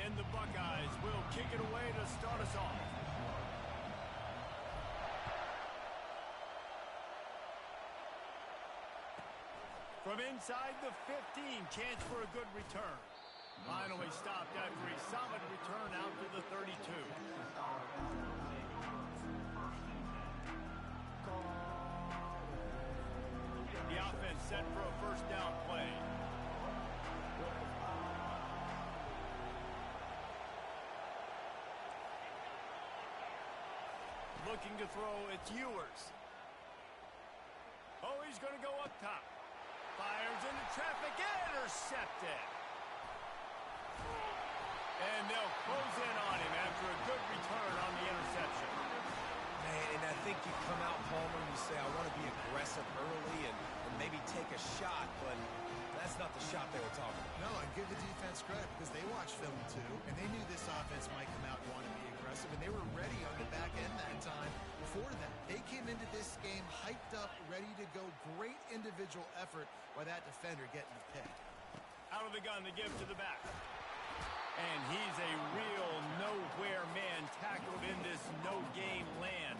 And the Buckeyes will kick it away to start us off. From inside the 15, chance for a good return. Finally stopped after a solid return out to the 32. The offense set for a first down play. Looking to throw, it's Ewers. Oh, he's going to go up top. Fires into traffic, intercepted. And they'll close in on him after a good return on the interception. Man, and I think you come out, Palmer, and you say, I want to be aggressive early and maybe take a shot, but that's not the shot they were talking about. No, and give the defense credit because they watched film too, and they knew this offense might come out and want to be aggressive, and they were ready on the back end that time for that. They came into this game hyped up, ready to go. Great individual effort by that defender getting the pick. Out of the gun to give to the back. And he's a real nowhere man tackled in this no-game land.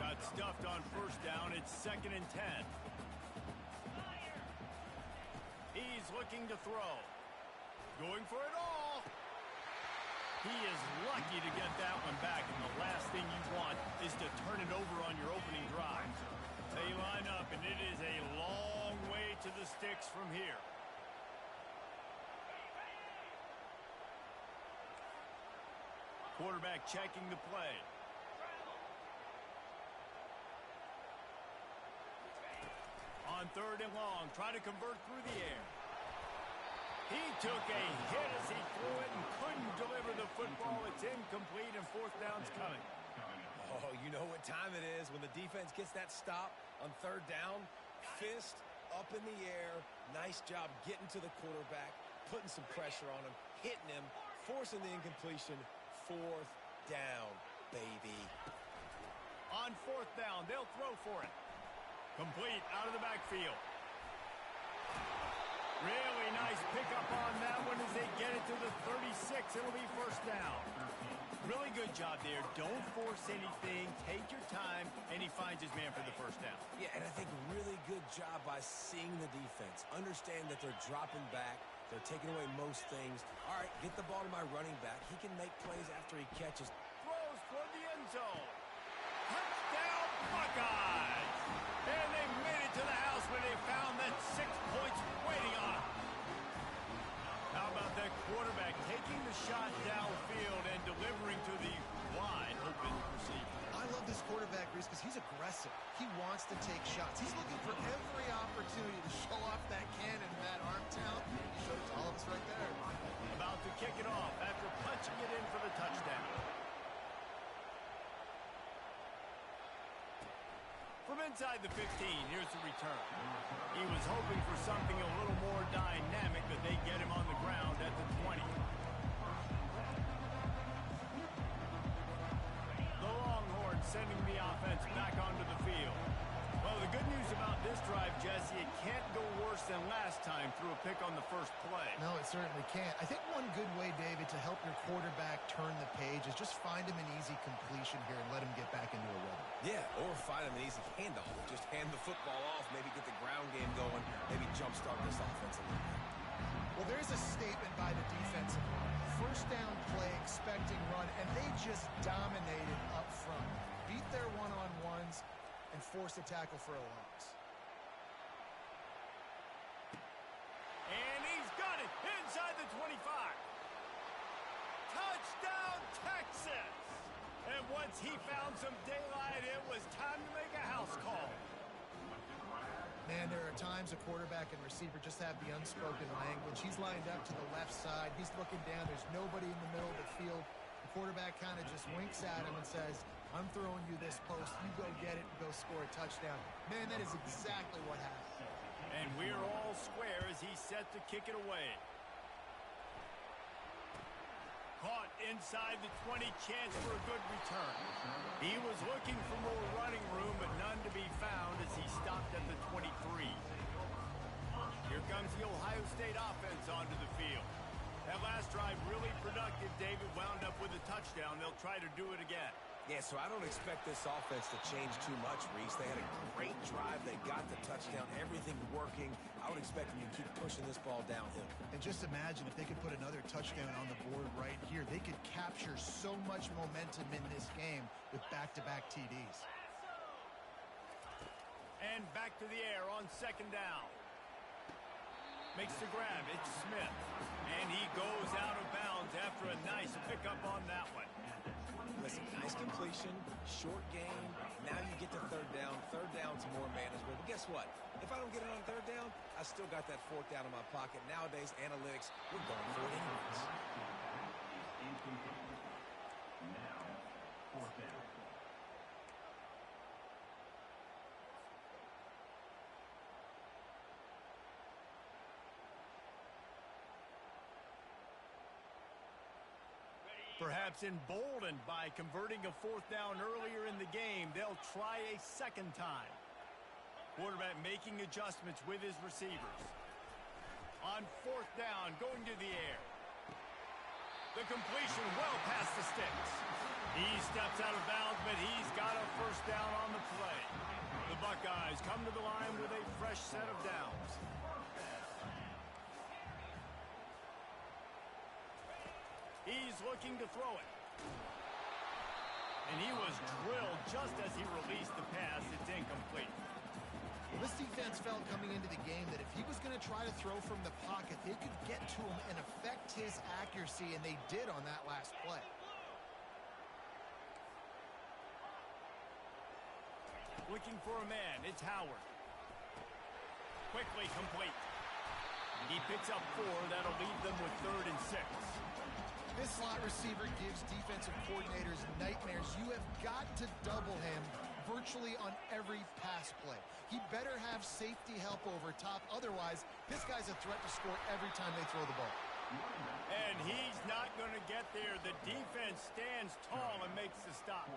Got stuffed on first down. It's 2nd and 10. He's looking to throw. Going for it all. He is lucky to get that one back, and the last thing you want is to turn it over on your opening drive. They line up, and it is a long way to the sticks from here. Quarterback checking the play. On 3rd and long, try to convert through the air. He took a hit as he threw it and couldn't deliver the football. It's incomplete, and 4th down's coming. Oh, you know what time it is when the defense gets that stop on 3rd down. Fist up in the air. Nice job getting to the quarterback, putting some pressure on him, hitting him, forcing the incompletion. 4th down, baby. On 4th down, they'll throw for it. Complete out of the backfield. Really nice pickup on that one as they get it to the 36. It'll be 1st down. Really good job there. Don't force anything. Take your time, and he finds his man for the 1st down. Yeah, and I think really good job by seeing the defense. Understand that they're dropping back. They're taking away most things. All right, get the ball to my running back. He can make plays after he catches. Throws toward the end zone. Touchdown, Buckeyes! And they made it to the house where they found that 6 points waiting on them. How about that quarterback taking the shot downfield and delivering to the wide-open receiver? I love this quarterback, Reese, because he's aggressive. He wants to take shots. He's looking for every opportunity to show off that cannon and that arm talent. He showed it to all of us right there. About to kick it off after punching it in for the touchdown. From inside the 15, here's the return. He was hoping for something a little more dynamic, but they get him on the ground at the 20. The Longhorns sending the offense back onto the field. Well, the good news about this drive, Jesse, it can't go worse than last time through a pick on the first play. No, it certainly can't. I think one good way, David, to help your quarterback turn the page is just find him an easy completion here and let him get back into a rhythm. Yeah, or find him an easy handoff. Just hand the football off, maybe get the ground game going, maybe jumpstart this offense a little bit. Well, there's a statement by the defensive line. 1st down play, expecting run, and they just dominated up front. Beat their one-on-ones and forced a tackle for a loss. And he's got it inside the 25. Touchdown, Texas! And once he found some daylight, it was time to make a house call. Man, there are times a quarterback and receiver just have the unspoken language. He's lined up to the left side. He's looking down. There's nobody in the middle of the field. The quarterback kind of just winks at him and says, I'm throwing you this post. You go get it and go score a touchdown. Man, that is exactly what happened. And we're all square as he's set to kick it away. Caught inside the 20, chance for a good return. He was looking for more running room, but none to be found as he stopped at the 23. Here comes the Ohio State offense onto the field. That last drive really productive. David wound up with a touchdown. They'll try to do it again. Yeah, so I don't expect this offense to change too much, Reese. They had a great drive. They got the touchdown. Everything working. I would expect them to keep pushing this ball downhill. And just imagine if they could put another touchdown on the board right here. They could capture so much momentum in this game with back-to-back TDs. And back to the air on second down. Makes the grab. It's Smith. And he goes out of bounds after a nice pickup on that one. Listen, nice completion, short game. Now you get to third down. Third down's more manageable. But guess what? If I don't get it on third down, I still got that fourth down in my pocket. Nowadays, analytics, we're going for it anyways. Now, fourth down. Perhaps emboldened by converting a fourth down earlier in the game, they'll try a second time. Quarterback making adjustments with his receivers. On fourth down, going to the air. The completion well past the sticks. He steps out of bounds, but he's got a first down on the play. The Buckeyes come to the line with a fresh set of downs. He's looking to throw it. And he was drilled just as he released the pass. It's incomplete. Well, this defense felt coming into the game that if he was going to try to throw from the pocket, they could get to him and affect his accuracy, and they did on that last play. Looking for a man. It's Howard. Quickly complete. He picks up 4. That'll leave them with 3rd and 6. This slot receiver gives defensive coordinators nightmares. You have got to double him virtually on every pass play. He better have safety help over top. Otherwise, this guy's a threat to score every time they throw the ball. And he's not going to get there. The defense stands tall and makes the stop.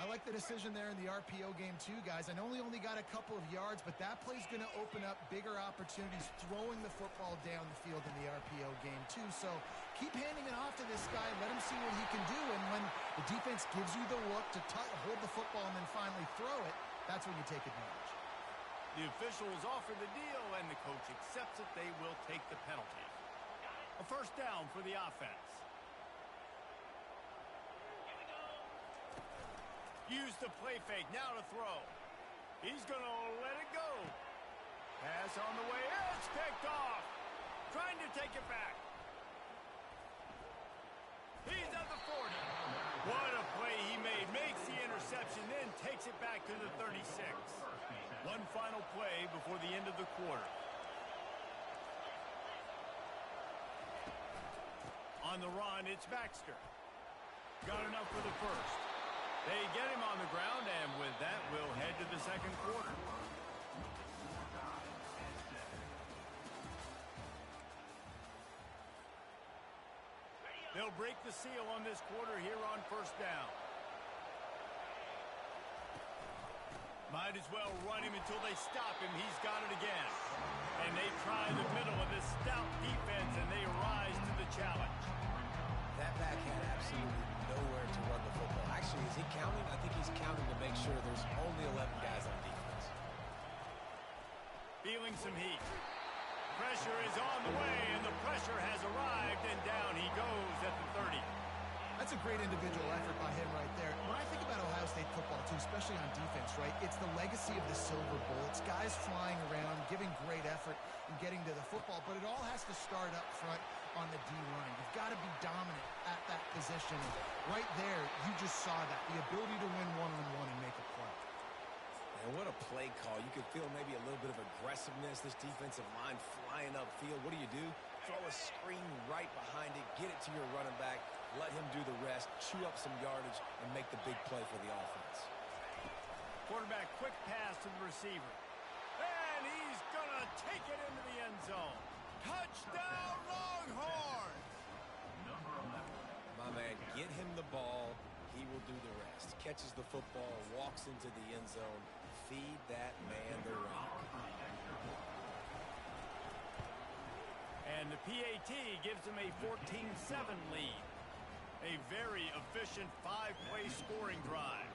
I like the decision there in the RPO game too, guys. I know he only got a couple of yards, but that play's going to open up bigger opportunities throwing the football down the field in the RPO game too. So keep handing it off to this guy. Let him see what he can do. And when the defense gives you the look to hold the football and then finally throw it, that's when you take advantage. The officials offer the deal, and the coach accepts it. They will take the penalty. A first down for the offense. Use the play fake, now to throw. He's going to let it go. Pass on the way, it's picked off. Trying to take it back. He's at the 40. What a play he made. Makes the interception, then takes it back to the 36. One final play before the end of the quarter. On the run, it's Baxter. Got enough for the first. They get him on the ground, and with that, we'll head to the second quarter. They'll break the seal on this quarter here on first down. Might as well run him until they stop him. He's got it again. And they try the middle of this stout defense, and they rise to the challenge. That back had absolutely nowhere to run the football. Actually, is he counting? I think he's counting to make sure there's only 11 guys on defense. Feeling some heat. Pressure is on the way, and the pressure has arrived, and down he goes at the 30. That's a great individual effort by him right there. When I think about Ohio State football, too, especially on defense, right, it's the legacy of the Silver Bullets, guys flying around, giving great effort and getting to the football, but it all has to start up front on the D-line. You've got to be dominant at that position. And right there, you just saw that, the ability to win one-on-one and make a play. And what a play call. You could feel maybe a little bit of aggressiveness, this defensive line flying upfield. What do? Throw a screen right behind it, get it to your running back, let him do the rest, chew up some yardage, and make the big play for the offense. Quarterback, quick pass to the receiver. And he's going to take it into the end zone. Touchdown, Longhorns! My man, get him the ball. He will do the rest. Catches the football, walks into the end zone. Feed that man the rock. And the PAT gives them a 14-7 lead. A very efficient 5-play scoring drive.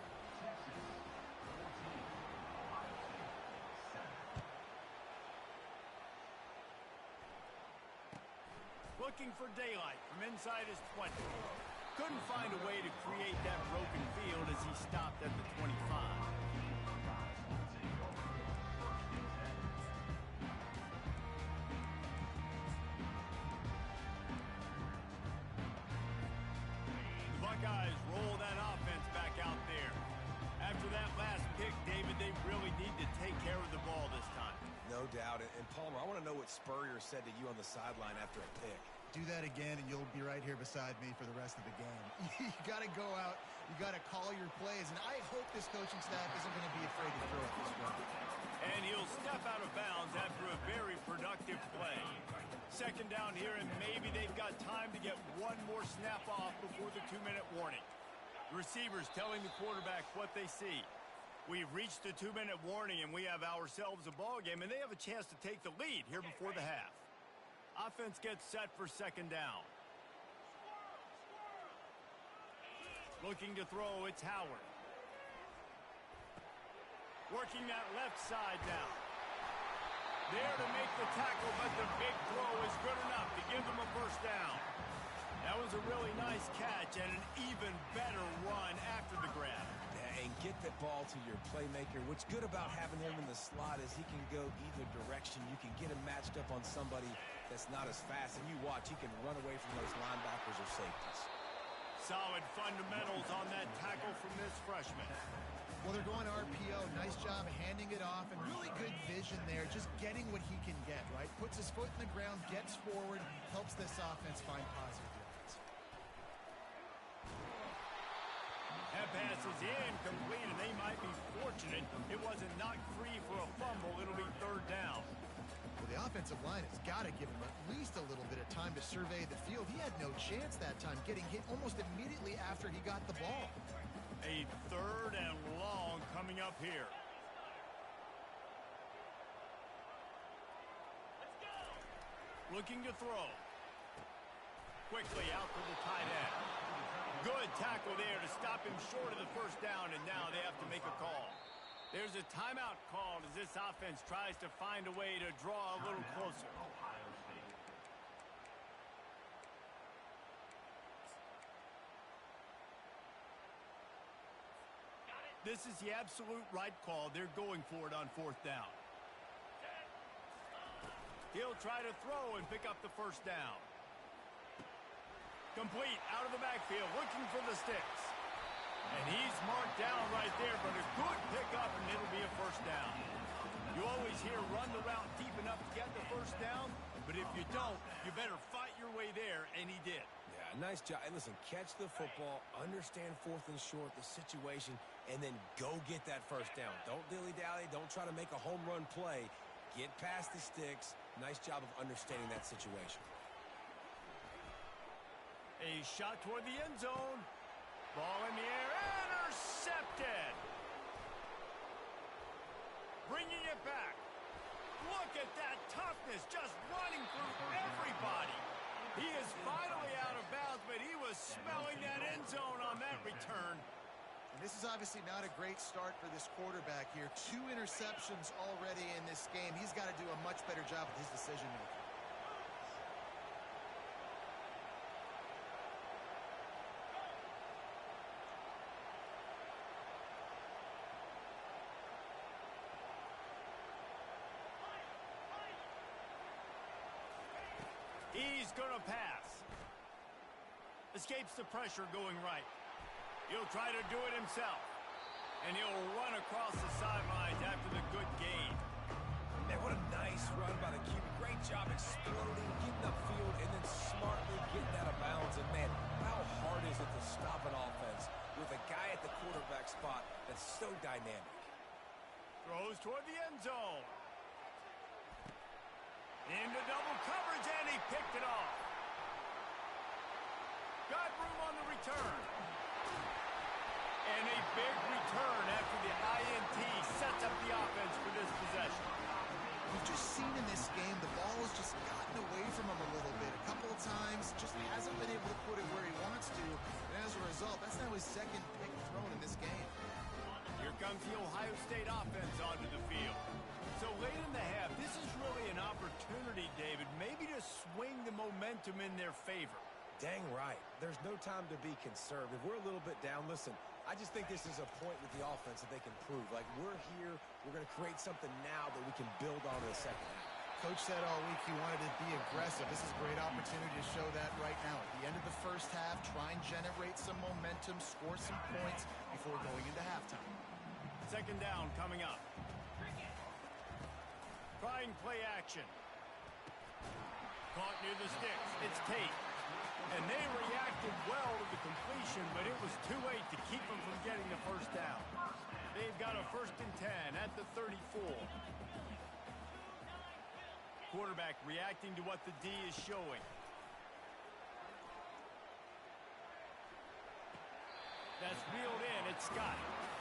Looking for daylight from inside his 20. Couldn't find a way to create that broken field as he stopped at the 25. The Buckeyes roll that offense back out there. After that last pick, David, they really need to take care of the ball this time. No doubt. And Palmer, I want to know what Spurrier said to you on the sideline after a pick. Do that again, and you'll be right here beside me for the rest of the game. You got to go out. You got to call your plays, and I hope this coaching staff isn't going to be afraid to throw it this way. And he'll step out of bounds after a very productive play. Second down here, and maybe they've got time to get one more snap off before the 2-minute warning. The receivers telling the quarterback what they see. We've reached the 2-minute warning, and we have ourselves a ball game, and they have a chance to take the lead here before the half. Offense gets set for second down. Looking to throw, it's Howard. Working that left side now. There to make the tackle, but the big throw is good enough to give them a first down. That was a really nice catch and an even better run after the grab. And get that ball to your playmaker. What's good about having him in the slot is he can go either direction. You can get him matched up on somebody that's not as fast, and you watch, he can run away from those linebackers or safeties. Solid fundamentals on that tackle from this freshman. Well, they're going RPO. Nice job of handing it off, and really good vision there, just getting what he can get, right? Puts his foot in the ground, gets forward, helps this offense find positive yards. That pass is incomplete, and they might be fortunate it wasn't knocked free for a fumble. It'll be third down. Well, the offensive line has got to give him at least a little bit of time to survey the field. He had no chance that time, getting hit almost immediately after he got the ball. A third and long coming up here. Looking to throw. Quickly out to the tight end. Good tackle there to stop him short of the first down, and now they have to make a call. There's a timeout called as this offense tries to find a way to draw a little closer. This is the absolute right call. They're going for it on fourth down. He'll try to throw and pick up the first down. Complete out of the backfield, looking for the sticks. And he's marked down right there, but a good pickup, and it'll be a first down. You always hear run the route deep enough to get the first down, but if you don't, you better fight your way there, and he did. Yeah, nice job. And listen, catch the football, understand fourth and short, the situation, and then go get that first down. Don't dilly-dally. Don't try to make a home run play. Get past the sticks. Nice job of understanding that situation. A shot toward the end zone. Ball in the air, intercepted. Bringing it back. Look at that toughness, just running through everybody. He is finally out of bounds, but he was smelling that end zone on that return. And this is obviously not a great start for this quarterback here. 2 interceptions already in this game. He's got to do a much better job with his decision-making. He's going to pass. Escapes the pressure going right. He'll try to do it himself. And he'll run across the sidelines after the good gain. Man, what a nice run by the QB. Great job exploding, getting upfield, and then smartly getting out of bounds. And, man, how hard is it to stop an offense with a guy at the quarterback spot that's so dynamic? Throws toward the end zone. Into double coverage, and he picked it off. Got room on the return. And a big return after the INT sets up the offense for this possession. We've just seen in this game the ball has just gotten away from him a little bit. comes the Ohio State offense onto the field. So late in the half, this is really an opportunity, David, maybe to swing the momentum in their favor. Dang right. There's no time to be concerned. If we're a little bit down, listen, I just think this is a point with the offense that they can prove. Like, we're here, we're going to create something now that we can build on in the second half. Coach said all week he wanted to be aggressive. This is a great opportunity to show that right now. At the end of the first half, try and generate some momentum, score some points before going into halftime. Second down coming up. Trying play action. Caught near the sticks. It's Tate. And they reacted well to the completion, but it was too late to keep them from getting the first down. They've got a 1st and 10 at the 34. Quarterback reacting to what the D is showing. That's reeled in. It's Scott.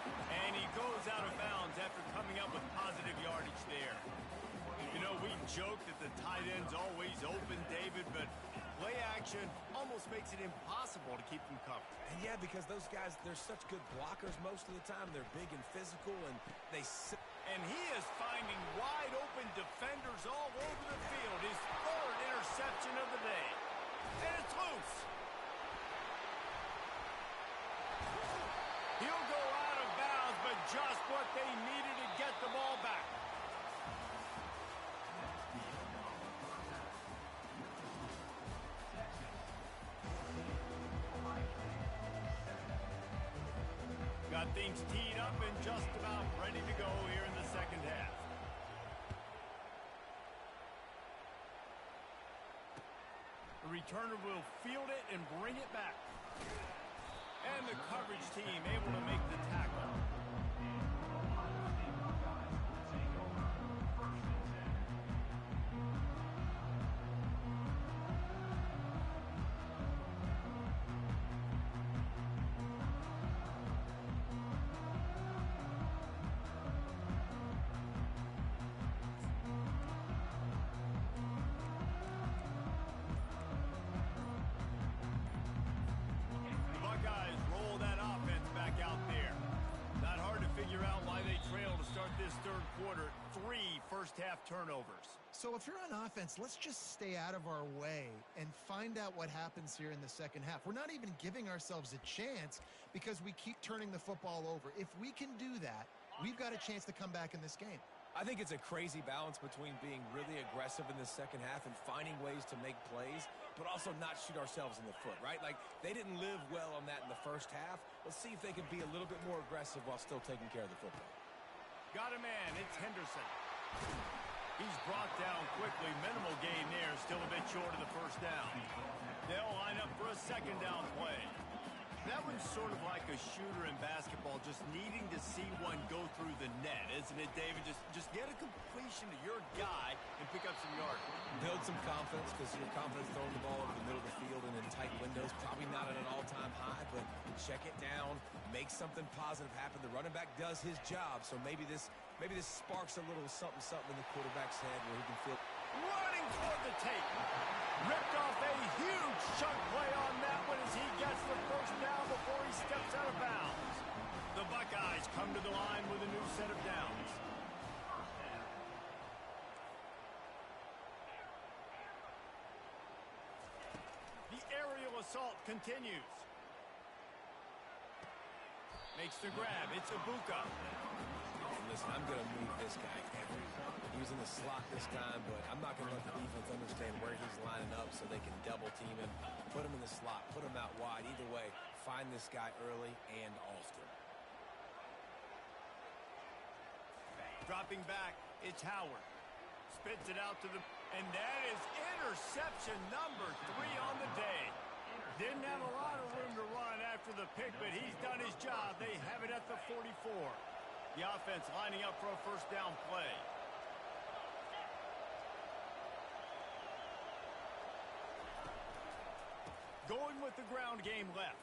And he goes out of bounds after coming up with positive yardage there. You know, we joke that the tight end's always open, David, but play action almost makes it impossible to keep them covered. And yeah, because those guys, they're such good blockers most of the time. They're big and physical, and they sit. And he is finding wide open defenders all over the field. His 3rd interception of the day. And it's loose. He'll go out of bounds, but just what they needed to get the ball back. Got things teed up and just about ready to go here in the second half. The returner will field it and bring it back. And the coverage team able to make the tackle. First-half turnovers. So if you're on offense, let's just stay out of our way and find out what happens here in the second half. We're not even giving ourselves a chance because we keep turning the football over. If we can do that, we've got a chance to come back in this game. I think it's a crazy balance between being really aggressive in the second half and finding ways to make plays, but also not shoot ourselves in the foot, right? Like, they didn't live well on that in the first half. Let's see if they can be a little bit more aggressive while still taking care of the football. Got a man. It's Henderson. He's brought down quickly. Minimal gain there. Still a bit short of the first down. They'll line up for a second down play. That one's sort of like a shooter in basketball, just needing to see one go through the net, isn't it, David? Just get a completion to your guy and pick up some yards. Build some confidence, because your confidence throwing the ball over the middle of the field and in tight windows, probably not at an all-time high, but check it down, make something positive happen. The running back does his job, so maybe this sparks a little something in the quarterback's head where he can feel. Running toward the tape. Ripped off a huge chunk play on that one as he gets the first down before he steps out of bounds. The Buckeyes come to the line with a new set of downs. The aerial assault continues. Makes the grab. It's Ibuka. Listen, I'm going to move this guy everywhere. He was in the slot this time, but I'm not going to let the defense understand where he's lining up so they can double team him, put him in the slot, put him out wide. Either way, find this guy early and often. Dropping back, it's Howard. Spits it out to the... And that is interception number 3 on the day. Didn't have a lot of room to run after the pick, but he's done his job. They have it at the 44. The offense lining up for a first down play. Going with the ground game left.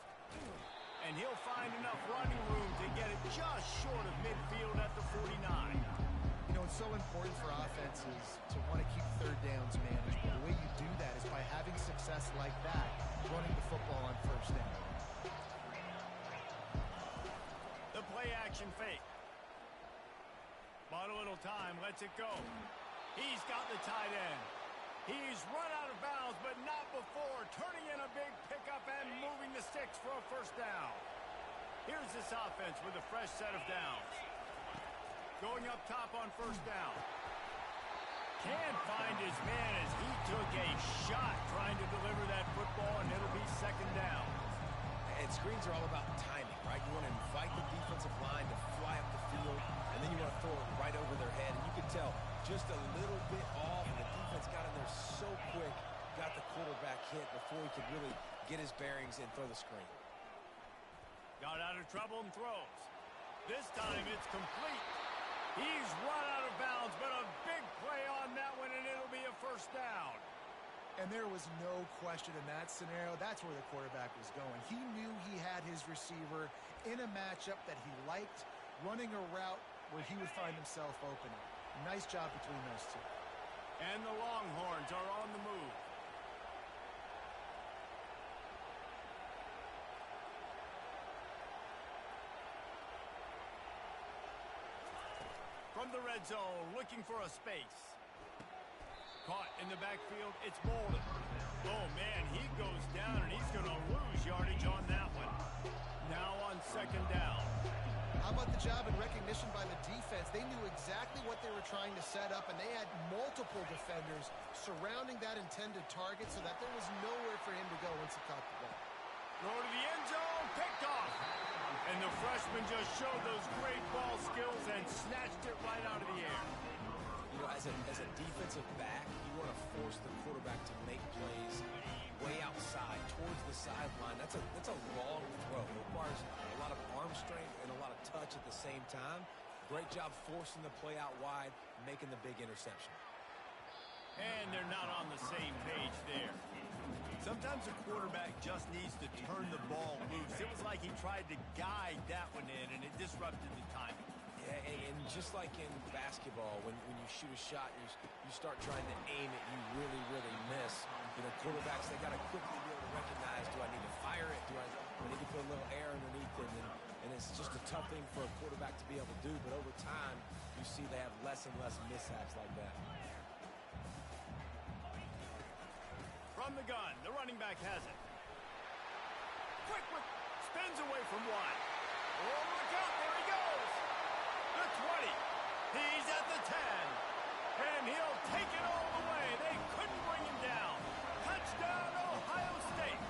And he'll find enough running room to get it just short of midfield at the 49. You know, it's so important for offenses to want to keep third downs managed. But the way you do that is by having success like that, running the football on first down. The play action fake. Got a little time, lets it go. He's got the tight end. He's run out of bounds, but not before turning in a big pickup and moving the sticks for a first down. Here's this offense with a fresh set of downs. Going up top on first down. Can't find his man as he took a shot trying to deliver that football, and it'll be second down. And screens are all about timing, right? You want to invite the defensive line to fly up the field, and then you want to throw it right over their head. And you can tell just a little bit off, and the defense got in there so quick, got the quarterback hit before he could really get his bearings and throw the screen. Got out of trouble and throws. This time it's complete. He's run out of bounds, but a big play on that one, and it'll be a first down. And there was no question in that scenario. That's where the quarterback was going. He knew he had his receiver in a matchup that he liked, running a route where he would find himself open. Nice job between those two. And the Longhorns are on the move. From the red zone, looking for a space. Caught in the backfield, it's Bolden. Oh, man, he goes down, and he's going to lose yardage on that one. Now on second down. How about the job and recognition by the defense? They knew exactly what they were trying to set up, and they had multiple defenders surrounding that intended target so that there was nowhere for him to go once he caught the ball. Throw to the end zone, picked off. And the freshman just showed those great ball skills and snatched it right out of the air. You know, as a defensive back, you want to force the quarterback to make plays way outside, towards the sideline. That's a long throw. It requires a lot of arm strength and a lot of touch at the same time. Great job forcing the play out wide, making the big interception. And they're not on the same page there. Sometimes a quarterback just needs to turn the ball loose. It was like he tried to guide that one in, and it disrupted the timing. Yeah, and just like in basketball, when you shoot a shot, you start trying to aim it, you really, really miss. You know, quarterbacks, they got to quickly be able to recognize, do I need to fire it? Do I need to put a little air underneath it? And it's just a tough thing for a quarterback to be able to do. But over time, you see they have less and less mishaps like that. From the gun, the running back has it. Quick, spins away from one. Oh, look out, there he goes. The 20. He's at the 10. And he'll take it all the way. They couldn't bring him down. Touchdown, Ohio State.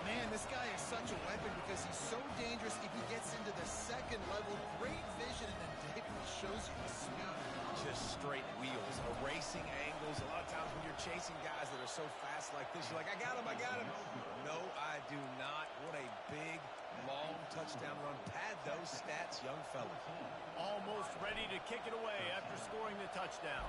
Man, this guy is such a weapon because he's so dangerous if he gets into the second level. Great vision, and then David shows you the speed. Just straight wheels, erasing angles. A lot of times when you're chasing guys that are so fast like this, you're like, I got him. No, I do not. What a big, long touchdown run. Pad those stats, young fella. Almost ready to kick it away after scoring the touchdown.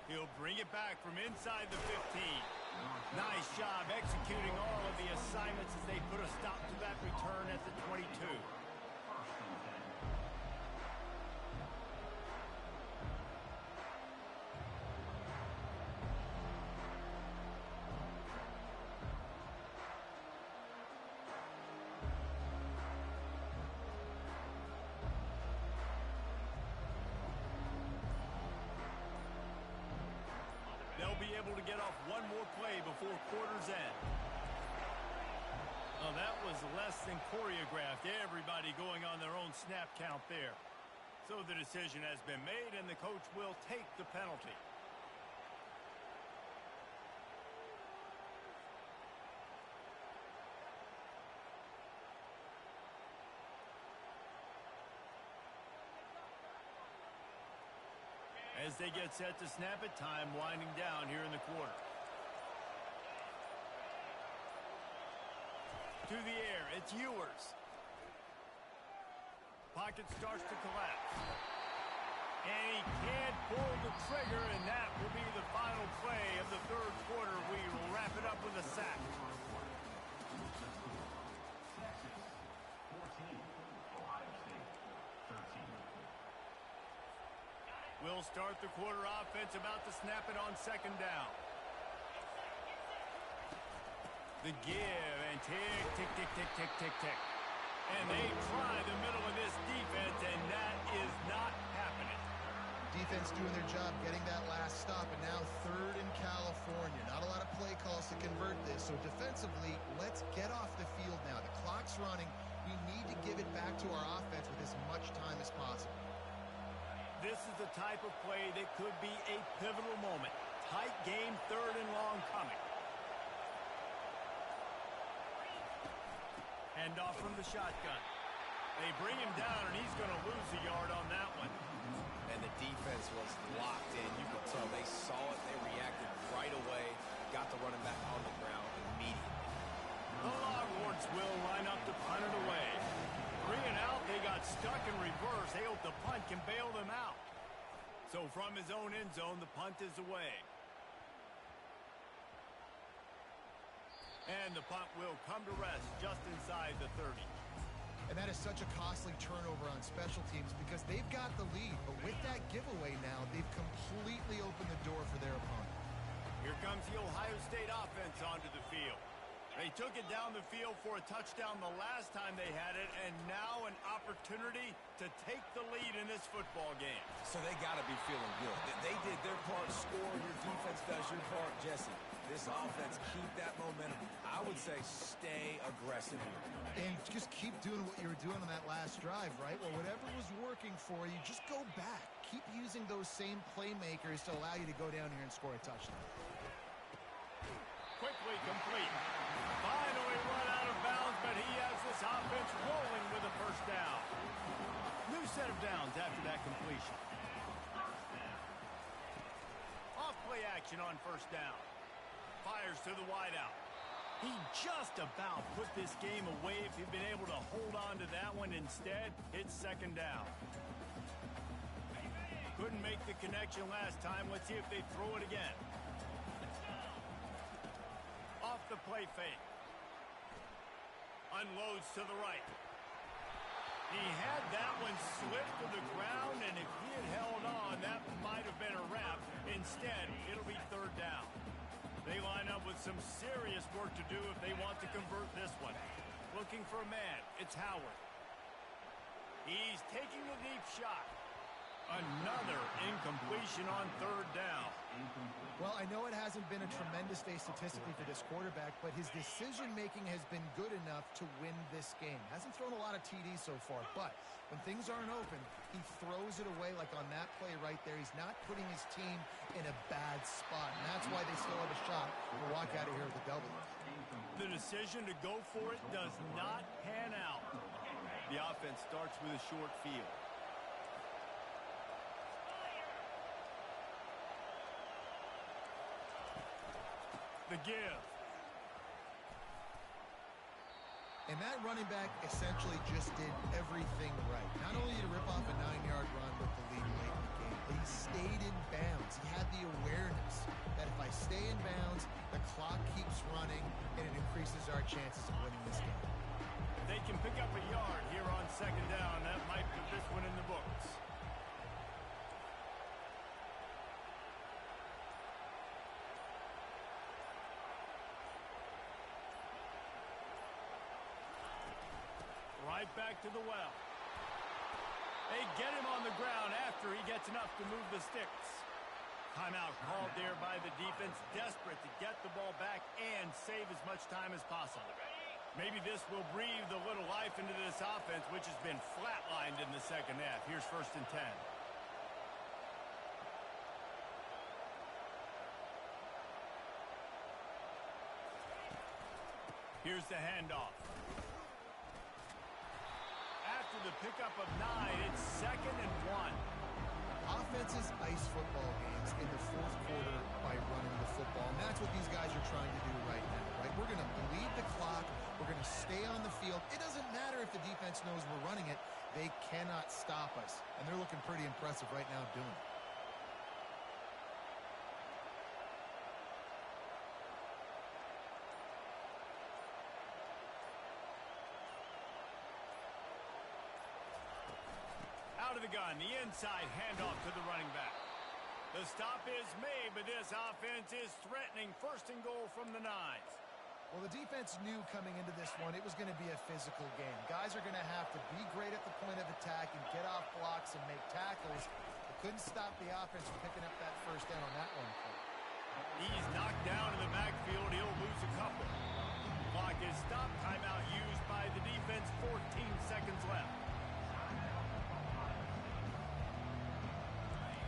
He'll bring it back from inside the 15. Nice job executing all of the assignments as they put a stop to that return at the 22. They'll be able to get off one more play before quarter's end. Oh, that was less than choreographed. Everybody going on their own snap count there. So the decision has been made, and the coach will take the penalty. As they get set to snap it, time winding down here in the quarter. To the air, it's Ewers. Pocket starts to collapse. And he can't pull the trigger, and that will be the final play of the third quarter. We will wrap it up with a sack. 14, Ohio State, 13. We'll start the quarter offense about to snap it on second down. The give and tick, tick, tick, tick, tick, tick, tick. And they try the middle of this defense, and that is not happening. Defense doing their job, getting that last stop, and now third in California. Not a lot of play calls to convert this, so defensively, let's get off the field now. The clock's running. We need to give it back to our offense with as much time as possible. This is the type of play that could be a pivotal moment. Tight game, third and long coming. Handoff from the shotgun. They bring him down, and he's going to lose a yard on that one. And the defense was locked in. You could tell they saw it. They reacted right away. Got the running back on the ground immediately. The Longhorns will line up to punt it away. 3 and out, they got stuck in reverse. They hope the punt can bail them out. So from his own end zone, the punt is away. And the punt will come to rest just inside the 30. And that is such a costly turnover on special teams because they've got the lead. But with that giveaway now, they've completely opened the door for their opponent. Here comes the Ohio State offense onto the field. They took it down the field for a touchdown the last time they had it, and now an opportunity to take the lead in this football game. So they got to be feeling good. They did their part, score. Your defense does your part. Jesse, this offense, keep that momentum. I would say stay aggressive here. And just keep doing what you were doing on that last drive, right? Well, whatever was working for you, just go back. Keep using those same playmakers to allow you to go down here and score a touchdown. Quickly complete. Finally run out of bounds, but he has this offense rolling with a first down. New set of downs after that completion. Off play action on first down. Fires to the wideout. He just about put this game away if he'd been able to hold on to that one. Instead, it's second down. Couldn't make the connection last time. Let's see if they throw it again. Off the play fake. Unloads to the right. He had that one slip to the ground, and if he had held on, that might have been a wrap. Instead, it'll be third down. They line up with some serious work to do if they want to convert this one. Looking for a man. It's Howard. He's taking the deep shot. Another incompletion on third down. Well, I know it hasn't been a tremendous day statistically for this quarterback, but his decision-making has been good enough to win this game. Hasn't thrown a lot of TDs so far, but when things aren't open, he throws it away like on that play right there. He's not putting his team in a bad spot, and that's why they still have a shot to walk out of here with a W. The decision to go for it does not pan out. The offense starts with a short field. The give. And that running back essentially just did everything right. Not only did he rip off a 9-yard run with the lead late in the game, but he stayed in bounds. He had the awareness that if I stay in bounds, the clock keeps running, and it increases our chances of winning this game. If they can pick up a yard here on second down, that might put this one in the books. Right back to the well. They get him on the ground after he gets enough to move the sticks. Timeout called there by the defense, desperate to get the ball back and save as much time as possible. Maybe this will breathe a little life into this offense, which has been flatlined in the second half. Here's 1st and 10. Here's the handoff. After the pickup of 9, it's 2nd and 1. Offenses ice football games in the fourth quarter by running the football, and that's what these guys are trying to do right now, right? We're going to bleed the clock. We're going to stay on the field. It doesn't matter if the defense knows we're running it. They cannot stop us, and they're looking pretty impressive right now doing it. Out of the gun, the inside handoff to the running back. The stop is made, but this offense is threatening 1st and goal from the 9s. Well, the defense knew coming into this one it was going to be a physical game. Guys are going to have to be great at the point of attack and get off blocks and make tackles. They couldn't stop the offense from picking up that first down on that one play. He's knocked down in the backfield. He'll lose a couple. Clock is stopped. Timeout used by the defense. 14 seconds left.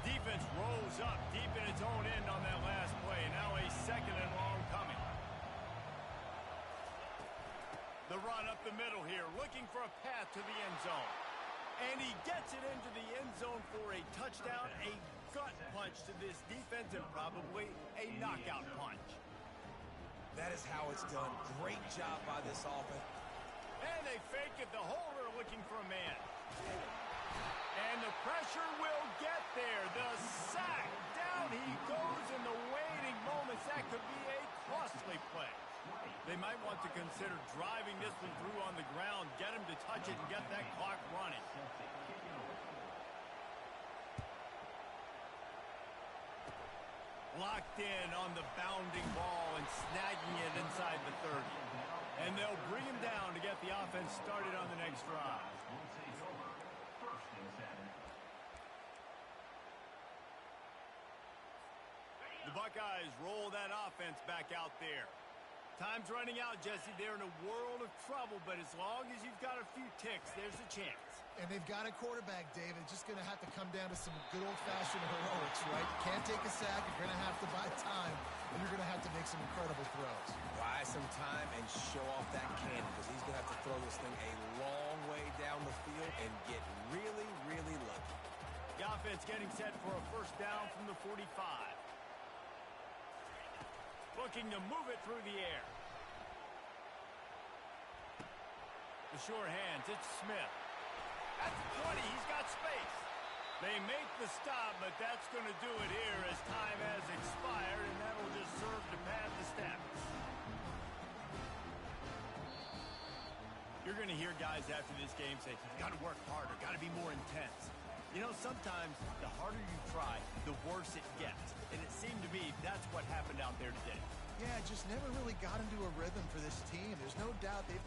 Defense rolls up deep in its own end on that last play. Now a second and long coming. The run up the middle here, looking for a path to the end zone. And he gets it into the end zone for a touchdown, a gut punch to this defense, and probably a knockout punch. That is how it's done. Great job by this offense. And they fake it. The holder looking for a man. And the pressure will get there. The sack. Down he goes in the waiting moments. That could be a costly play. They might want to consider driving this one through on the ground, get him to touch it, and get that clock running. Locked in on the bounding ball and snagging it inside the 30. And they'll bring him down to get the offense started on the next drive. The Buckeyes roll that offense back out there. Time's running out, Jesse. They're in a world of trouble, but as long as you've got a few ticks, there's a chance. And they've got a quarterback, David. Just going to have to come down to some good old-fashioned heroics, right? You can't take a sack. You're going to have to buy time, and you're going to have to make some incredible throws. Buy some time and show off that cannon, because he's going to have to throw this thing a long way down the field and get really, really lucky. The offense getting set for a first down from the 45. Looking to move it through the air. The sure hands, it's Smith. That's 20, he's got space. They make the stop, but that's going to do it here as time has expired, and that'll just serve to pad the stats. You're going to hear guys after this game say, got to work harder, got to be more intense. You know, sometimes the harder you try, the worse it gets. And it seemed to me that's what happened out there today. Yeah, just never really got into a rhythm for this team. There's no doubt they've...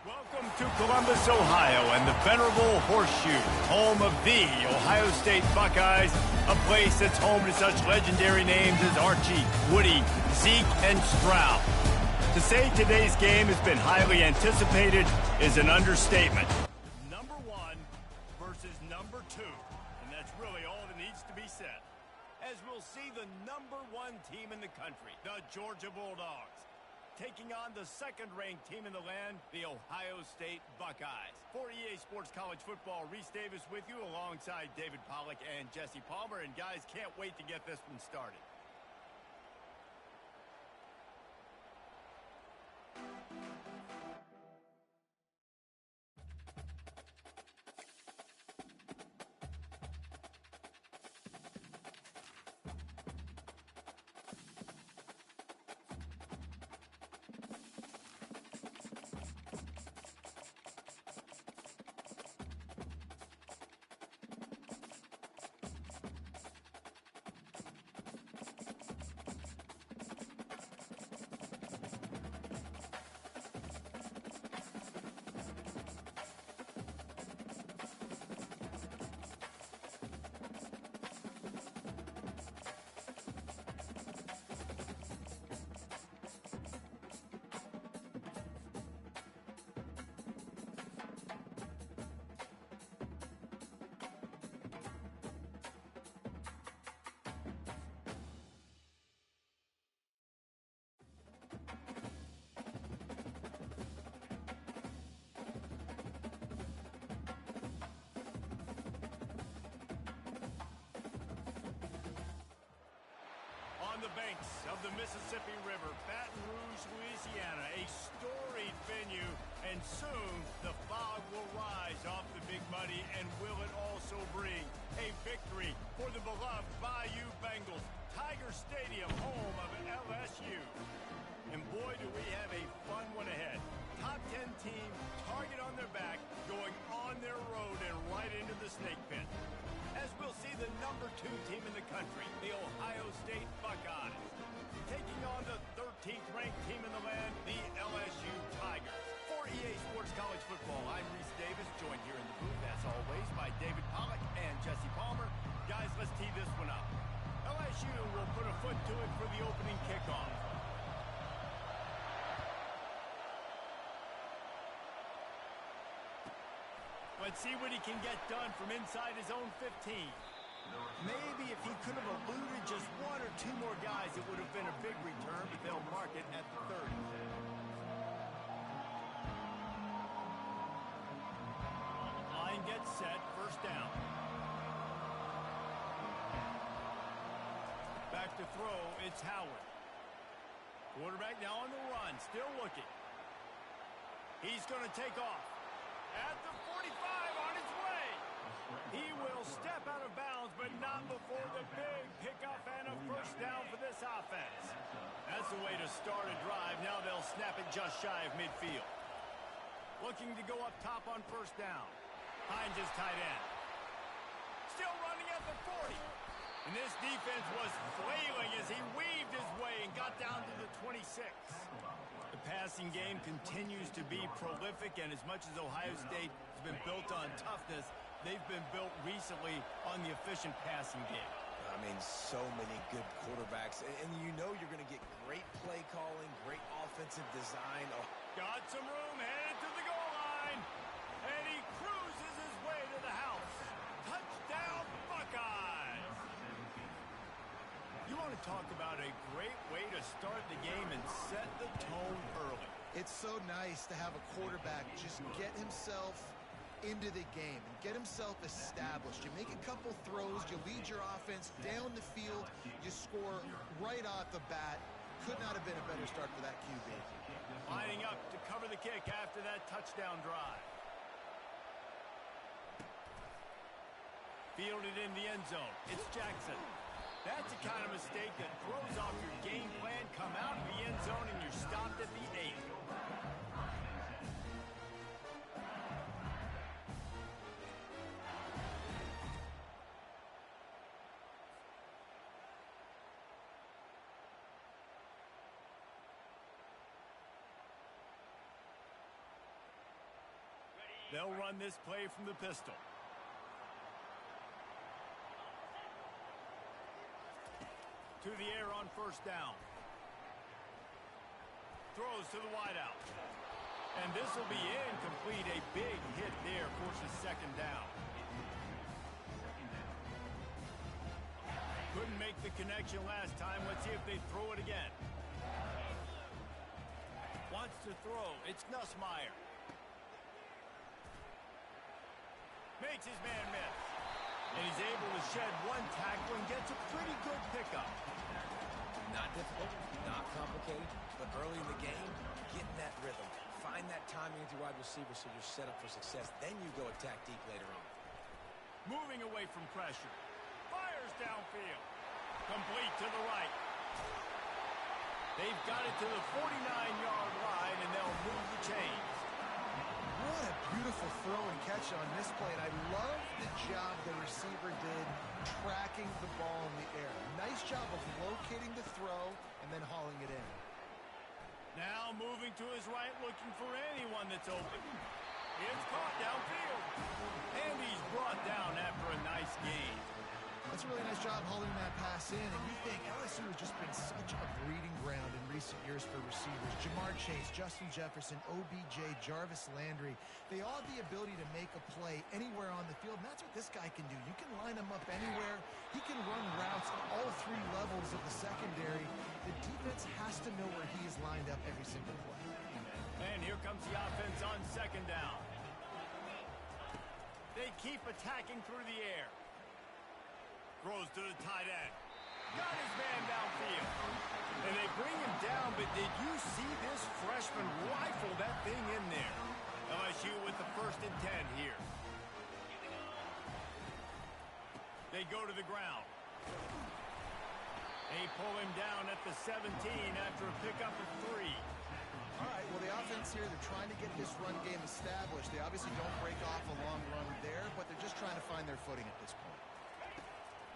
Welcome to Columbus, Ohio, and the venerable Horseshoe, home of the Ohio State Buckeyes, a place that's home to such legendary names as Archie, Woody, Zeke, and Stroud. To say today's game has been highly anticipated is an understatement. Number 1 versus number 2, and that's really all that needs to be said. As we'll see the number 1 team in the country, the Georgia Bulldogs, taking on the second-ranked team in the land, the Ohio State Buckeyes. For EA Sports College Football, Reese Davis with you alongside David Pollack and Jesse Palmer. And guys, can't wait to get this one started. the banks of the Mississippi River, Baton Rouge, Louisiana, a storied venue, and soon the fog will rise off the Big Muddy, and will it also bring a victory for the beloved Bayou Bengals, Tiger Stadium, home of LSU. And boy, do we have a fun one ahead. Top 10 team, target on their back, going on their road and right into the snake pit. As we'll see the number 2 team in the country, the Ohio State Buckeyes, taking on the 13th ranked team in the land, the LSU Tigers. For EA Sports College Football, I'm Reese Davis, joined here in the booth, as always, by David Pollack and Jesse Palmer. Guys, let's tee this one up. LSU will put a foot to it for the opening kickoff. Let's see what he can get done from inside his own 15. Maybe if he could have eluded just 1 or 2 more guys, it would have been a big return, but they'll mark it at the 30. Line gets set, first down. Back to throw, it's Howard. Quarterback now on the run, still looking. He's going to take off. At the 45, on his way. He will step out of bounds, but not before the big pickup and a first down for this offense. That's the way to start a drive. Now they'll snap it just shy of midfield. Looking to go up top on first down. Hines is tight end. Still running at the 40. And this defense was flailing as he weaved his way and got down to the 26. The passing game continues to be prolific, and as much as Ohio State has been built on toughness, they've been built recently on the efficient passing game. I mean, so many good quarterbacks, and you know you're going to get great play calling, great offensive design. Oh. Got some room, headed to the goal line, and he cruises his way to the house. Touchdown, Buckeyes! You want to talk about a great way to start the game and set the tone early. It's so nice to have a quarterback just get himself into the game and get himself established. You make a couple throws, you lead your offense down the field, you score right off the bat. Could not have been a better start for that QB. Lining up to cover the kick after that touchdown drive. Fielded in the end zone. It's Jackson. That's the kind of mistake that throws off your game plan. Come out of the end zone and you're stopped at the 8. They'll run this play from the pistol. To the air on first down. Throws to the wideout. And this will be incomplete. A big hit there forces second down. Couldn't make the connection last time. Let's see if they throw it again. Wants to throw. It's Nussmeier. Makes his man miss. And he's able to shed one tackle and gets a pretty good pickup. Not difficult, not complicated, but early in the game, getting that rhythm. Find that timing with your wide receiver so you're set up for success. Then you go attack deep later on. Moving away from pressure. Fires downfield. Complete to the right. They've got it to the 49-yard line, and they'll move the chains. What a beautiful throw and catch on this play. And I love the job the receiver did tracking the ball in the air. Nice job of locating the throw and then hauling it in. Now moving to his right, looking for anyone that's open. It's caught downfield. And he's brought down after a nice gain. That's a really nice job holding that pass in. And you think LSU has just been such a breeding ground in recent years for receivers. Jamar Chase, Justin Jefferson, OBJ, Jarvis Landry. They all have the ability to make a play anywhere on the field. And that's what this guy can do. You can line him up anywhere. He can run routes at all 3 levels of the secondary. The defense has to know where he is lined up every single play. And here comes the offense on second down. They keep attacking through the air. Throws to the tight end. got his man downfield. And they bring him down, but did you see this freshman rifle that thing in there? LSU with the 1st and 10 here. They go to the ground. They pull him down at the 17 after a pickup of 3. All right, well, the offense here, they're trying to get this run game established. They obviously don't break off a long run there, but they're just trying to find their footing at this point.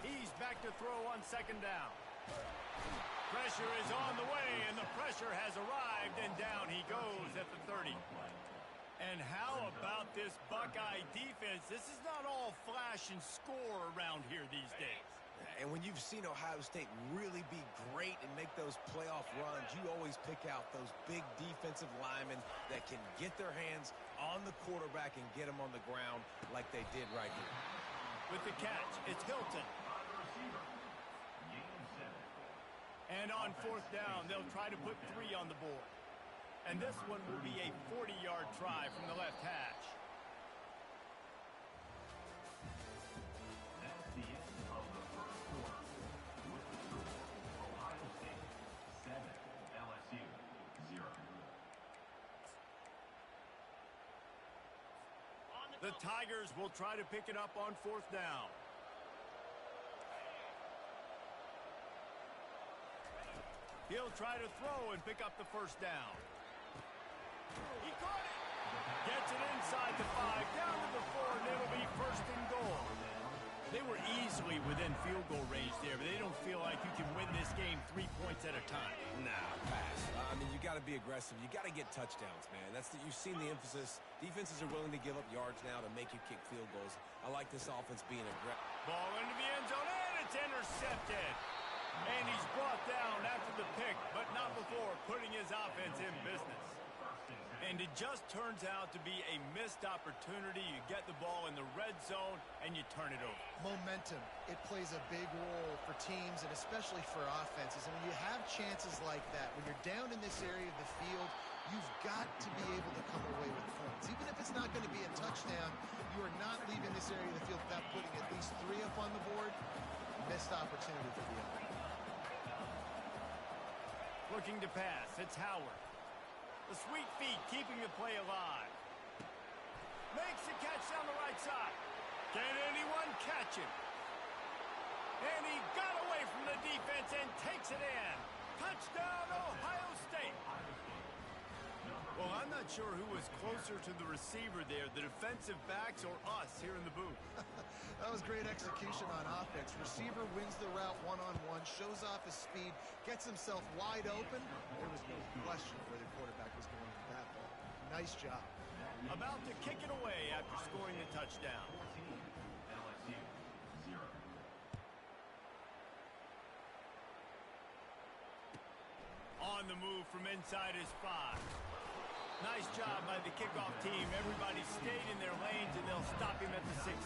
He's back to throw on 2nd down. Pressure is on the way, and the pressure has arrived, and down he goes at the 30. And how about this Buckeye defense? This is not all flash and score around here these days. And when you've seen Ohio State really be great and make those playoff runs, you always pick out those big defensive linemen that can get their hands on the quarterback and get him on the ground like they did right here. With the catch, it's Hilton. And on 4th down, they'll try to put 3 on the board. And this one will be a 40-yard try from the left hash. That's the end of the first quarter. With the score, Ohio State 7, LSU 0. The Tigers will try to pick it up on 4th down. He'll try to throw and pick up the 1st down. He caught it. Gets it inside the 5, down to the 4, and it'll be 1st and goal. They were easily within field goal range there, but they don't feel like you can win this game 3 points at a time. Nah, pass. I mean, you got to be aggressive. You got to get touchdowns, man. You've seen the emphasis. Defenses are willing to give up yards now to make you kick field goals. I like this offense being aggressive. Ball into the end zone, and it's intercepted. And he's brought down after the pick, but not before putting his offense in business. And it just turns out to be a missed opportunity. You get the ball in the red zone, and you turn it over. Momentum, it plays a big role for teams and especially for offenses. And when you have chances like that, when you're down in this area of the field, you've got to be able to come away with points. Even if it's not going to be a touchdown, you are not leaving this area of the field without putting at least 3 up on the board. Missed opportunity for the other. Looking to pass, it's Howard. The sweet feet keeping the play alive. Makes the catch down the right side. Can anyone catch him? And he got away from the defense and takes it in. Touchdown, Ohio State. Well, I'm not sure who was closer to the receiver there, the defensive backs or us here in the booth. That was great execution on offense. Receiver wins the route one-on-one, shows off his speed, gets himself wide open. There was no question where the quarterback was going with that ball. Nice job. About to kick it away after scoring the touchdown. 14, LSU 0. On the move from inside his 5. Nice job by the kickoff team. Everybody stayed in their lanes, and they'll stop him at the 16.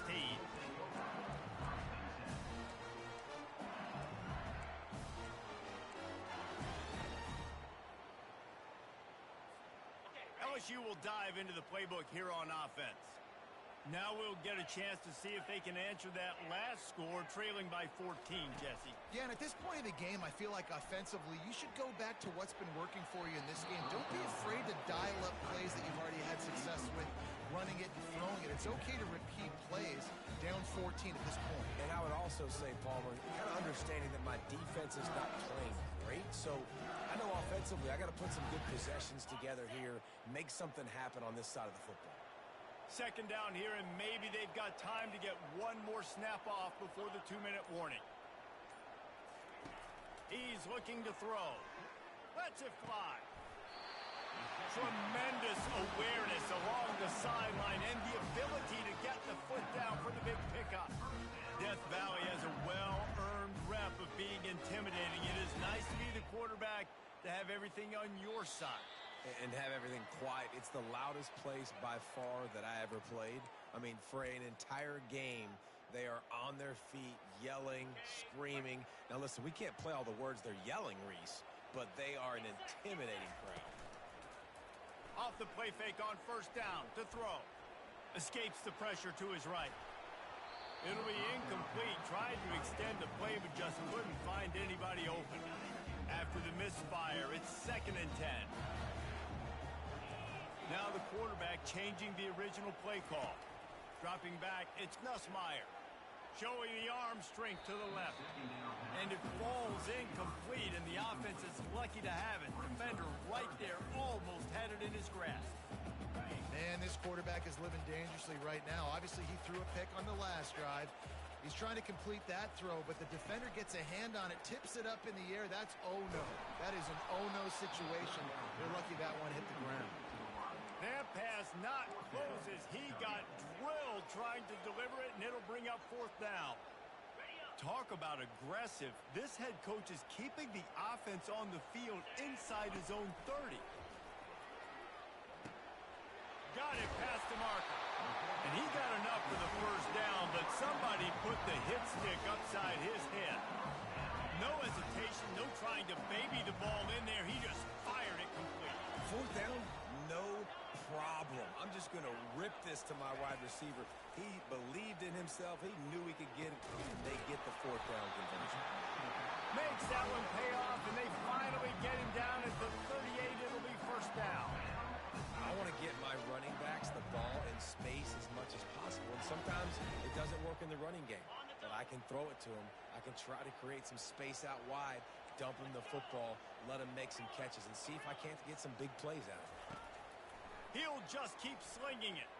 LSU will dive into the playbook here on offense. Now we'll get a chance to see if they can answer that last score, trailing by 14, Jesse. Yeah, and at this point of the game, I feel like offensively, you should go back to what's been working for you in this game. Don't be afraid to dial up plays that you've already had success with, running it and throwing it. It's okay to repeat plays down 14 at this point. And I would also say, Palmer, kind of understanding that my defense is not playing great, so I know offensively I got to put some good possessions together here, make something happen on this side of the football. 2nd down here, and maybe they've got time to get one more snap off before the 2-minute warning. He's looking to throw. Lets it fly. Tremendous awareness along the sideline and the ability to get the foot down for the big pickup. Death Valley has a well-earned rep of being intimidating. It is nice to be the quarterback to have everything on your side. And have everything quiet. It's the loudest place by far that I ever played. I mean, for an entire game, they are on their feet, yelling, screaming. Now, listen, we can't play all the words they're yelling, Reese, but they are an intimidating crowd. Off the play fake on 1st down to throw. Escapes the pressure to his right. It'll be incomplete. Tried to extend the play, but just couldn't find anybody open. After the misfire, it's 2nd and 10. Now the quarterback changing the original play call. Dropping back, it's Nussmeier. Showing the arm strength to the left. And it falls incomplete, and the offense is lucky to have it. Defender right there almost had it in his grasp. Man, this quarterback is living dangerously right now. Obviously, he threw a pick on the last drive. He's trying to complete that throw, but the defender gets a hand on it, tips it up in the air. That's oh-no. That is an oh-no situation. They're lucky that one hit the ground. That pass not close as he got drilled trying to deliver it, and it'll bring up 4th down. Talk about aggressive. This head coach is keeping the offense on the field inside his own 30. Got it past the marker. And he got enough for the 1st down, but somebody put the hit stick upside his head. No hesitation, no trying to baby the ball in there. He just fired it complete. 4th down, no problem. I'm just going to rip this to my wide receiver. He believed in himself. He knew he could get it. They get the 4th down conversion. Makes that one pay off, and they finally get him down at the 38. It'll be 1st down. I want to get my running backs the ball in space as much as possible, and sometimes it doesn't work in the running game. But I can throw it to him. I can try to create some space out wide, dump him the football, let him make some catches, and see if I can't get some big plays out of it. He'll just keep slinging it.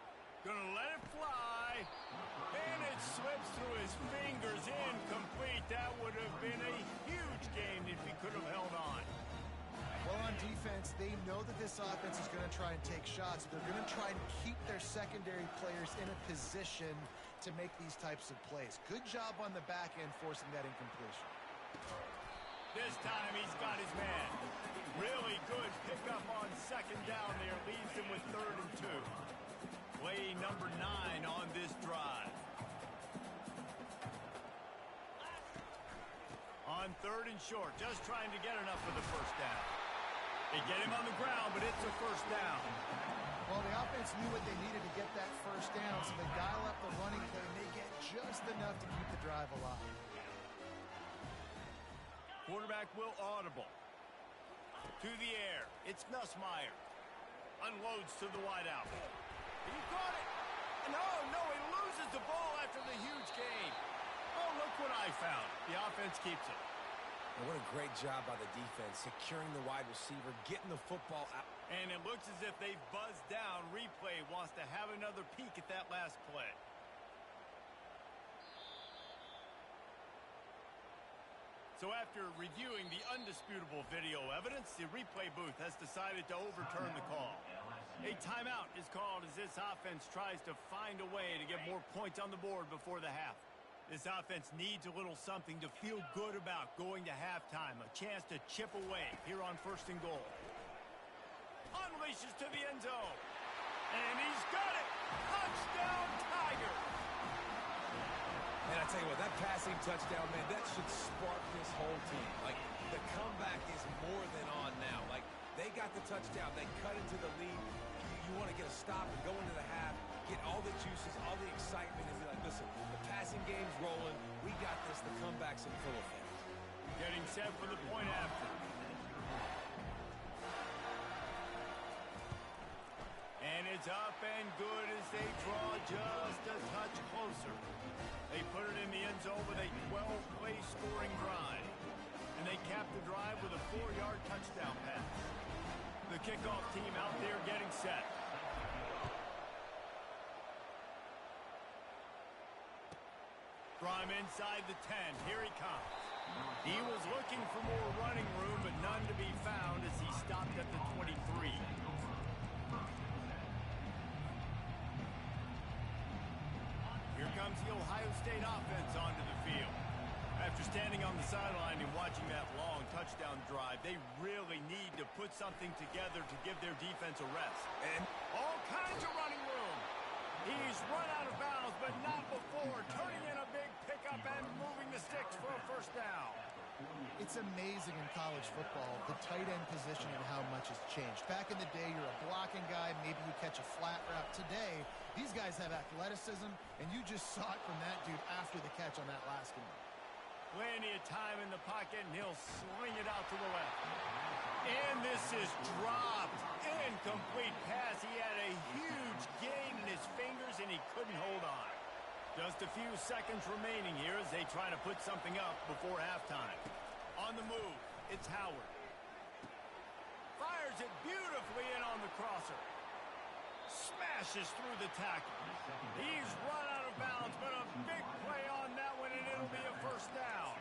Gonna let it fly. And it slips through his fingers. Incomplete. That would have been a huge game if he could have held on. Well, on defense, they know that this offense is going to try and take shots. They're going to try and keep their secondary players in a position to make these types of plays. Good job on the back end forcing that incompletion. This time he's got his man. Really good pickup on 2nd down there. Leaves him with 3rd and 2. Play number 9 on this drive. On 3rd and short, just trying to get enough for the 1st down. They get him on the ground, but it's a 1st down. Well, the offense knew what they needed to get that 1st down, so they dial up the running play, and they get just enough to keep the drive alive. Quarterback will audible. To the air. It's Nussmeier. Unloads to the wideout. He caught it. And no, he loses the ball after the huge gain. Oh, look what I found. The offense keeps it. And what a great job by the defense, securing the wide receiver, getting the football out. And it looks as if they've buzzed down. Replay wants to have another peek at that last play. So after reviewing the undisputable video evidence, the replay booth has decided to overturn the call. A timeout is called as this offense tries to find a way to get more points on the board before the half. This offense needs a little something to feel good about going to halftime. A chance to chip away here on 1st and goal. Unleashes to the end zone. And he's got it. Touchdown, Tiger. And I tell you what, that passing touchdown, man, that should spark this whole team. Like, the comeback is more than on now. Like, they got the touchdown. They cut into the lead. You want to get a stop and go into the half, get all the juices, all the excitement, and be like, listen, the passing game's rolling. We got this. The comeback's in full effect. Getting set for the point after. And it's up and good as they draw just a touch closer. They put it in the end zone with a 12-play scoring drive. And they cap the drive with a 4-yard touchdown pass. The kickoff team out there getting set. From inside the 10, here he comes. He was looking for more running room, but none to be found as he stopped at the 23. Here comes the Ohio State offense onto the field. After standing on the sideline and watching that long touchdown drive, they really need to put something together to give their defense a rest. And all kinds of running room. He's run out of bounds, but not before turning in a big pickup and moving the sticks for a 1st down. It's amazing in college football, the tight end position and how much has changed. Back in the day, you're a blocking guy, maybe you catch a flat route. Today, these guys have athleticism, and you just saw it from that dude after the catch on that last one. Plenty of time in the pocket, and he'll swing it out to the left. And this is dropped. Incomplete pass. He had a huge gain in his fingers, and he couldn't hold on. Just a few seconds remaining here as they try to put something up before halftime. On the move, it's Howard. Fires it beautifully in on the crosser. Smashes through the tackle. He's run out of bounds, but a big play on that one, and it'll be a first down.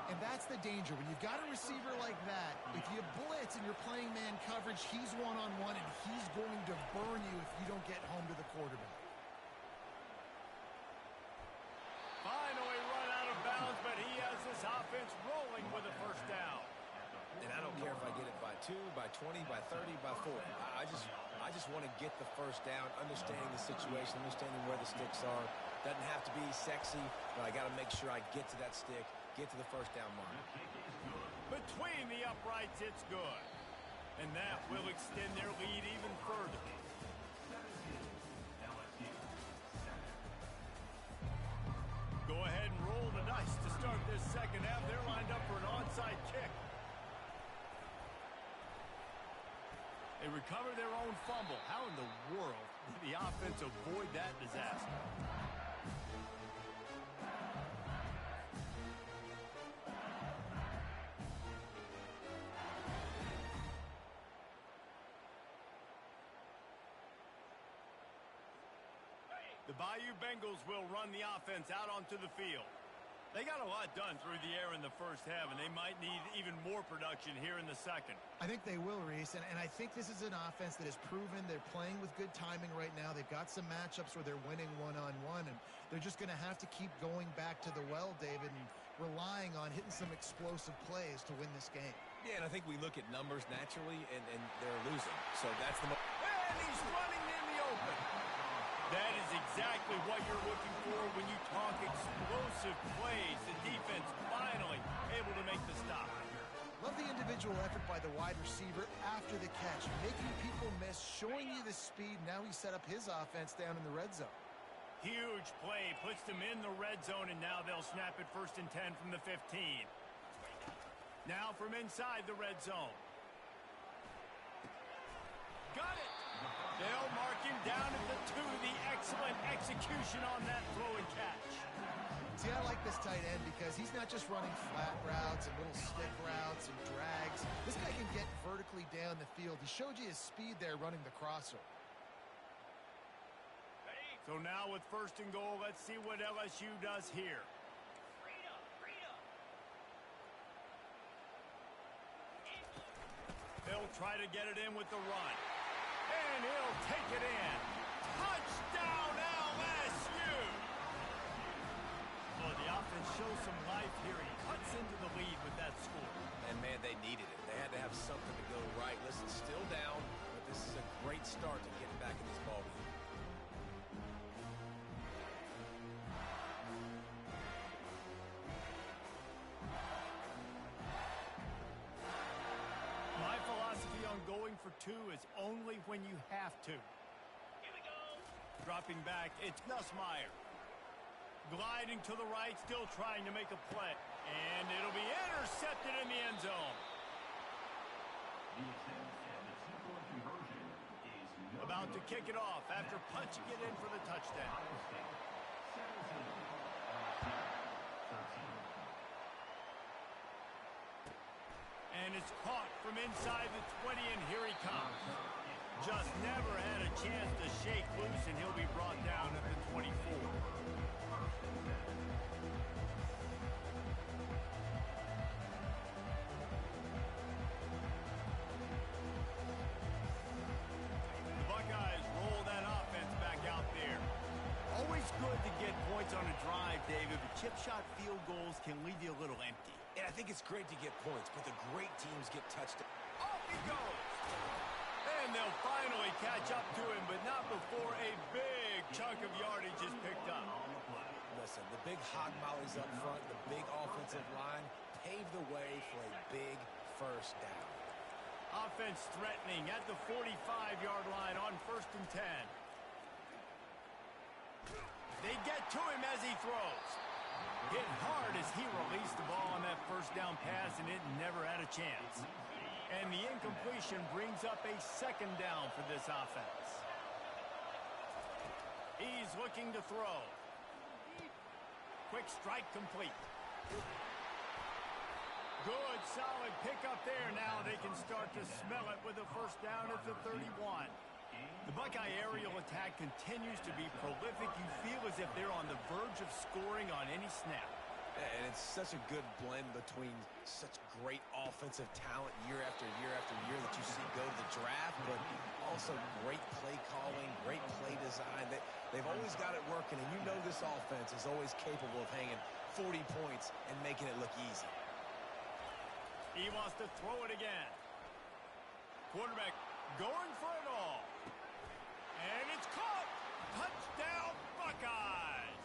And that's the danger. When you've got a receiver like that, if you blitz and you're playing man coverage, he's one-on-one, and he's going to burn you if you don't get home to the quarterback. Finally run out of bounds, but he has this offense rolling with a first down. And I don't care if I get it by 2, by 20, by 30, by 40. I just want to get the first down, understanding the situation, understanding where the sticks are. Doesn't have to be sexy, but I got to make sure I get to that stick, get to the first down mark. Between the uprights, it's good. And that will extend their lead even further. Go ahead and roll the dice to start this second half. They're lined up for an onside kick. They recover their own fumble. How in the world did the offense avoid that disaster? The Bayou Bengals will run the offense out onto the field. They got a lot done through the air in the first half, and they might need even more production here in the second. I think they will, Reese, and I think this is an offense that has proven they're playing with good timing right now. They've got some matchups where they're winning one-on-one, and they're just going to have to keep going back to the well, David, and relying on hitting some explosive plays to win this game. Yeah, and I think we look at numbers naturally, and they're losing. So that's the And he's running in the open. That is exactly what you're looking for when you talk explosive plays. The defense finally able to make the stop. Love the individual effort by the wide receiver after the catch, making people miss, showing you the speed. Now he set up his offense down in the red zone. Huge play, puts them in the red zone, and now they'll snap it 1st and 10 from the 15. Now from inside the red zone. Got it! They'll mark him down at the 2. The excellent execution on that throw and catch. See, I like this tight end because he's not just running flat routes and little stick routes and drags. This guy can get vertically down the field. He showed you his speed there running the crosser. So now with 1st and goal, let's see what LSU does here. They'll try to get it in with the run. And he'll take it in. Touchdown, LSU! Well, the offense shows some life here. He cuts into the lead with that score. And, man, they needed it. They had to have something to go right. Listen, still down, but this is a great start to getting back in this ballgame. My philosophy on going for 2 is only when you have to. Here we go. Dropping back, it's Nussmeier. Gliding to the right, still trying to make a play. And it'll be intercepted in the end zone. About to kick it off after punching it in for the touchdown. And it's caught from inside the 20, and here he comes. Just never had a chance to shake loose, and he'll be brought down at the 24. The Buckeyes roll that offense back out there. Always good to get points on a drive, David, but chip shot field goals can leave you a little empty. And I think it's great to get points, but the great teams get touchdowns. Off he goes! And they'll finally catch up to him, but not before a big chunk of yardage is picked up. Listen, the big hog mollies up front, the big offensive line, pave the way for a big first down. Offense threatening at the 45-yard line on 1st and 10. They get to him as he throws. Hit hard as he released the ball on that first down pass, and it never had a chance. And the incompletion brings up a 2nd down for this offense. He's looking to throw. Quick strike complete. Good, solid pickup there. Now they can start to smell it with a first down at the 31. The Buckeye aerial attack continues to be prolific. You feel as if they're on the verge of scoring on any snap. And it's such a good blend between such great offensive talent year after year after year that you see go to the draft, but also great play calling, great play design. They've always got it working, and you know this offense is always capable of hanging 40 points and making it look easy. He wants to throw it again. Quarterback going for it all. And it's caught. Touchdown, Buckeyes.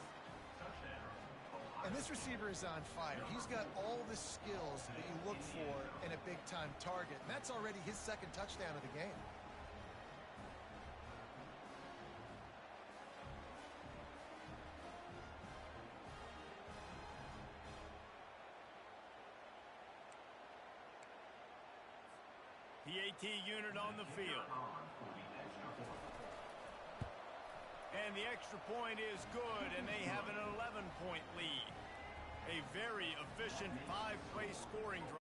And this receiver is on fire. He's got all the skills that you look for in a big-time target. And that's already his 2nd touchdown of the game. The AT unit on the field. And the extra point is good, and they have an 11-point lead. A very efficient 5-play scoring drive.